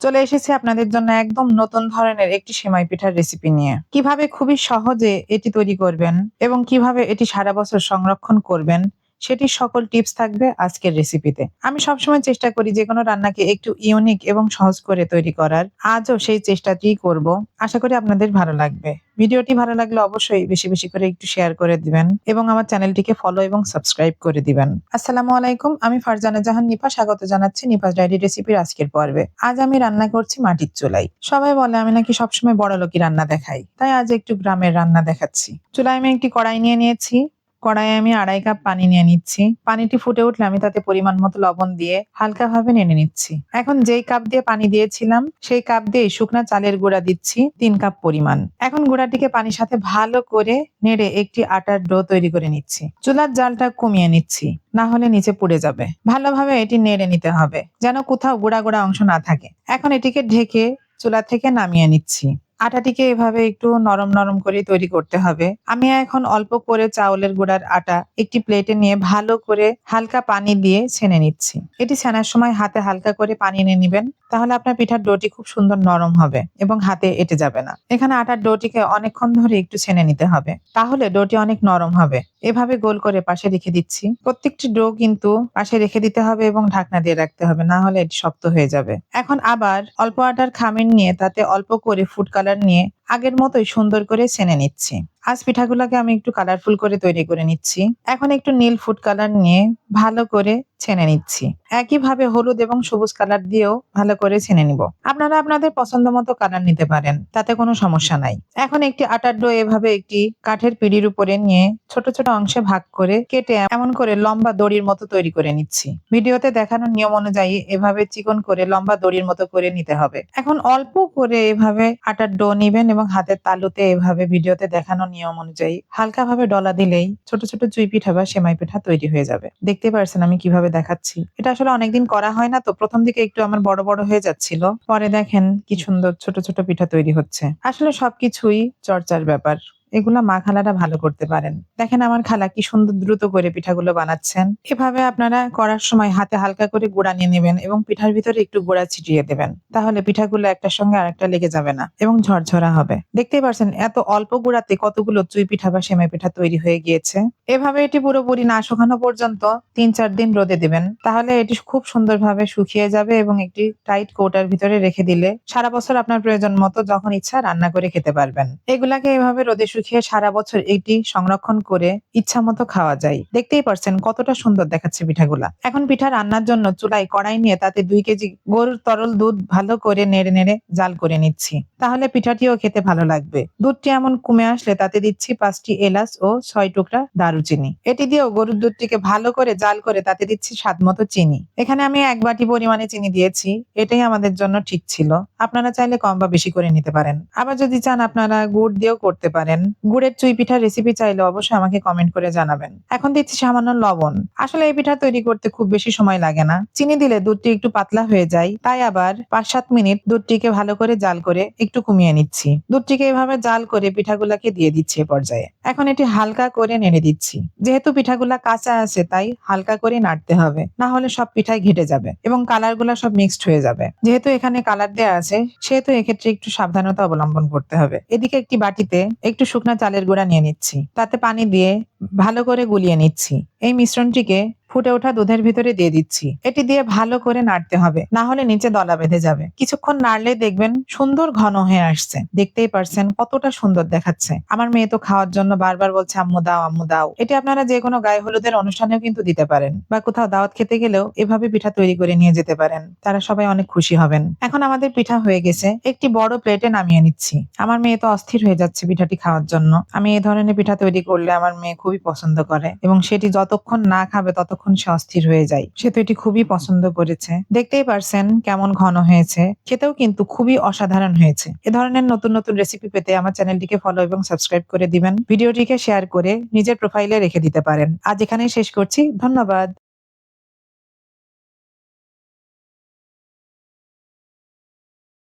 চলে এসেছি আপনাদের জন্য একদম নতুন ধরনের একটি সেমাই পিঠার রেসিপি নিয়ে। কিভাবে খুবই সহজে এটি তৈরি করবেন এবং কিভাবে এটি সারা বছর সংরক্ষণ করবেন সেটির সকল টিপস থাকবে আজকের রেসিপিতে। আমি সবসময় চেষ্টা করি যেকোনো রান্নাকে একটু ইউনিক এবং সহজ করে তৈরি করার। আজও সেই চেষ্টাটিই করব। আশা করি আপনাদের ভালো লাগবে। ভিডিওটি ভালো লাগলে অবশ্যই বেশি বেশি করে একটু শেয়ার করে দিবেন এবং আমার চ্যানেলটিকে ফলো এবং সাবস্ক্রাইব করে দিবেন। আসসালামু আলাইকুম, আমি ফারজানা জাহান নিপা স্বাগত জানাচ্ছি নিপাস ডায়েরি রেসিপির আজকের পর্বে। আজ আমি রান্না করছি মাটির চুলায়। সবাই বলে আমি নাকি সবসময় বড়লোকি রান্না দেখাই, তাই আজ একটু গ্রামের রান্না দেখাচ্ছি। চুলায় আমি একটি কড়াই নিয়ে নিয়েছি। কড়াইয়ে আমি 2.5 কাপ পানি নিয়ে নিচ্ছি। পানিটি ফুটে উঠলে আমি তাতে পরিমাণ মতো লবণ দিয়ে হালকাভাবে নেড়ে নিচ্ছি। এখন যেই কাপ দিয়ে পানি দিয়েছিলাম সেই কাপ দিয়ে শুকনা চালের গুঁড়া দিচ্ছি 3 কাপ পরিমাণ। এখন গুঁড়াটিকে পানির সাথে ভালো করে নেড়ে একটি আটার ডো তৈরি করে নিচ্ছি। চুলার জালটা কমিয়ে নিচ্ছি, না হলে নিচে পুড়ে যাবে। ভালোভাবে এটি নেড়ে নিতে হবে যেন কোথাও গুঁড়া গুঁড়া অংশ না থাকে। এখন এটিকে ঢেকে চুলা থেকে নামিয়ে নিচ্ছি। আটাটিকে এভাবে একটু নরম নরম করে তৈরি করতে হবে। আমি এখন অল্প করে চাউলের গুঁড়ার আটা একটি প্লেটে নিয়ে ভালো করে হালকা পানি দিয়ে ছেনে নিচ্ছি। এটি ছেনার সময় হাতে হালকা করে পানি নিয়ে নিবেন, তাহলে আপনার পিঠার ডোটি খুব সুন্দর নরম হবে এবং হাতে এঁটে যাবে না। এখানে আটার ডোটিকে অনেকক্ষণ ধরে একটু ছেনে নিতে হবে, তাহলে ডোটি অনেক নরম হবে। এভাবে গোল করে পাশে রেখে দিচ্ছি। প্রত্যেকটি ডো কিন্তু পাশে রেখে দিতে হবে এবং ঢাকনা দিয়ে রাখতে হবে, না হলে এটি শক্ত হয়ে যাবে। এখন আবার অল্প আটার খামির নিয়ে তাতে অল্প করে ফুড কালার নিয়ে আগের মতোই সুন্দর করে ছেনে নিচ্ছি। আজ পিঠাগুলোকে আমি একটু কালারফুল করে তৈরি করে নিচ্ছি। এখন একটু নীল ফুড কালার নিয়ে ভালো করে ছেনে নিচ্ছি। একইভাবে হলুদ এবং সবুজ কালার দিয়েও ভালো করে ছেনে নিব। আপনারা আপনাদের পছন্দ মতো কালার নিতে পারেন, তাতে কোনো সমস্যা নাই। এখন একটি আটার ডো এভাবে একটি কাঠের পিঁড়ির উপরে নিয়ে ছোট ছোট অংশে ভাগ করে কেটে এমন করে লম্বা দড়ির মতো তৈরি করে নিচ্ছি। ভিডিওতে দেখানো নিয়ম অনুযায়ী এভাবে চিকন করে লম্বা দড়ির মতো করে নিতে হবে। এখন অল্প করে এভাবে আটার ডো নিবেন এবং হাতের তালুতে এভাবে ভিডিওতে দেখানো নিয়ম অনুযায়ী হালকাভাবে ডলা দিলেই ছোট ছোট চুই পিঠা বা সেমাই পিঠা তৈরি হয়ে যাবে। দেখতে পারছেন আমি কিভাবে দেখাচ্ছি। এটা আসলে অনেকদিন করা হয় না, তো প্রথম দিকে একটু আমার বড় বড় হয়ে যাচ্ছিল, পরে দেখেন কি সুন্দর ছোট ছোট পিঠা তৈরি হচ্ছে। আসলে সবকিছুই চর্চার ব্যাপার। এগুলা মা খালারা ভালো করতে পারেন। দেখেন আমার খালা কি সুন্দর দ্রুত করে পিঠাগুলো বানাচ্ছেন। এভাবে আপনারা করার সময় হাতে হালকা করে গুঁড়া নিয়ে নেবেন এবং পিঠার ভিতরে একটু গুঁড়া ছিটিয়ে দেবেন, তাহলে পিঠাগুলো একটার সঙ্গে আরেকটা লেগে যাবে না এবং ঝরঝরা হবে। দেখতেই পারছেন এত অল্প গুঁড়াতে কতগুলো চুই পিঠা বা সেমাই পিঠা তৈরি হয়ে গিয়েছে। এভাবে এটি পুরোপুরি না শুকানো পর্যন্ত 3-4 দিন রোদে দিবেন, তাহলে এটি খুব সুন্দরভাবে শুকিয়ে যাবে এবং একটি টাইট কৌটার ভিতরে রেখে দিলে সারা বছর আপনার প্রয়োজন মতো যখন ইচ্ছা রান্না করে খেতে পারবেন। এগুলাকে এভাবে রোদে শুকিয়ে সারা বছর এটি সংরক্ষণ করে ইচ্ছা মতো খাওয়া যায়। দেখতেই পারছেন কতটা সুন্দর দেখাচ্ছে পিঠাগুলা। এখন পিঠা রান্নার জন্য চুলায় কড়াই নিয়ে তাতে 2 কেজি গরুর তরল দুধ ভালো করে নেড়ে নেড়ে জাল করে নিচ্ছি, তাহলে পিঠাটিও খেতে ভালো লাগবে। দুধটি এমন কমে আসলে তাতে দিচ্ছি 5টি এলাচ ও 6 টুকরা দারুচিনি। এটি দিয়েও গরুর দুধটিকে ভালো করে জাল করে তাতে দিচ্ছি স্বাদ মতো চিনি। এখানে আমি 1 বাটি পরিমাণে চিনি দিয়েছি, এটাই আমাদের জন্য ঠিক ছিল। আপনারা চাইলে কম বা বেশি করে নিতে পারেন। আবার যদি চান আপনারা গুড় দিয়েও করতে পারেন। গুড়ের চুই পিঠার রেসিপি চাইলে অবশ্যই আমাকে কমেন্ট করে জানাবেন। এখন দিচ্ছি সামান্য লবণ। আসলে এই পিঠা তৈরি করতে খুব বেশি সময় লাগে না। চিনি দিলে দুধটি একটু পাতলা হয়ে যায়, তাই আবার 5-7 মিনিট দুধটিকে ভালো করে জাল করে একটু কমিয়ে নিচ্ছি। দুধটিকে এভাবে জাল করে পিঠাগুলাকে দিয়ে দিচ্ছি এ পর্যায়ে। এখন এটি হালকা করে নেড়ে দিচ্ছি। যেহেতু পিঠাগুলা কাঁচা আছে তাই হালকা করে নাড়তে হবে, না হলে সব পিঠাই ঘেটে যাবে এবং কালারগুলা সব মিক্সড হয়ে যাবে। যেহেতু এখানে কালার দেয়া আছে সেহেতু এক্ষেত্রে একটু সাবধানতা অবলম্বন করতে হবে। এদিকে একটি বাটিতে একটু শুকনা চালের গুঁড়া নিয়ে নিচ্ছি, তাতে পানি দিয়ে ভালো করে গুলিয়ে নিচ্ছি। এই মিশ্রণটিকে ফুটে ওঠা দুধের ভিতরে দিয়ে দিচ্ছি। এটি দিয়ে ভালো করে নাড়তে হবে, না হলে নিচে দলা বেঁধে যাবে। কিছুক্ষণ নাড়লে দেখবেন সুন্দর ঘন হয়ে আসছে। দেখতেই পারছেন কতটা সুন্দর দেখাচ্ছে। আমার মেয়ে তো খাওয়ার জন্য বারবার বলছে আম্মু দাও আম্মু দাও। এটি আপনারা যে কোনো গায়ে হলুদের অনুষ্ঠানেও কিন্তু দিতে পারেন, বা কোথাও দাওয়াত খেতে গেলেও এভাবে পিঠা তৈরি করে নিয়ে যেতে পারেন, তারা সবাই অনেক খুশি হবেন। এখন আমাদের পিঠা হয়ে গেছে, একটি বড় প্লেটে নামিয়ে নিচ্ছি। আমার মেয়ে তো অস্থির হয়ে যাচ্ছে পিঠাটি খাওয়ার জন্য। আমি এই ধরনের পিঠা তৈরি করলে আমার মেয়ে খুবই পছন্দ করে এবং সেটি যতক্ষণ না খাবে ততক্ষণ সে অস্থির হয়ে যায়। সে তো এটি খুবই পছন্দ করেছে। দেখতেই পারছেন কেমন ঘন হয়েছে, খেতেও কিন্তু খুবই অসাধারণ হয়েছে। এ ধরনের নতুন নতুন রেসিপি পেতে আমার চ্যানেলটিকে ফলো এবং সাবস্ক্রাইব করে দিবেন। ভিডিওটিকে শেয়ার করে নিজের প্রোফাইলে রেখে দিতে পারেন। আজ এখানেই শেষ করছি। ধন্যবাদ।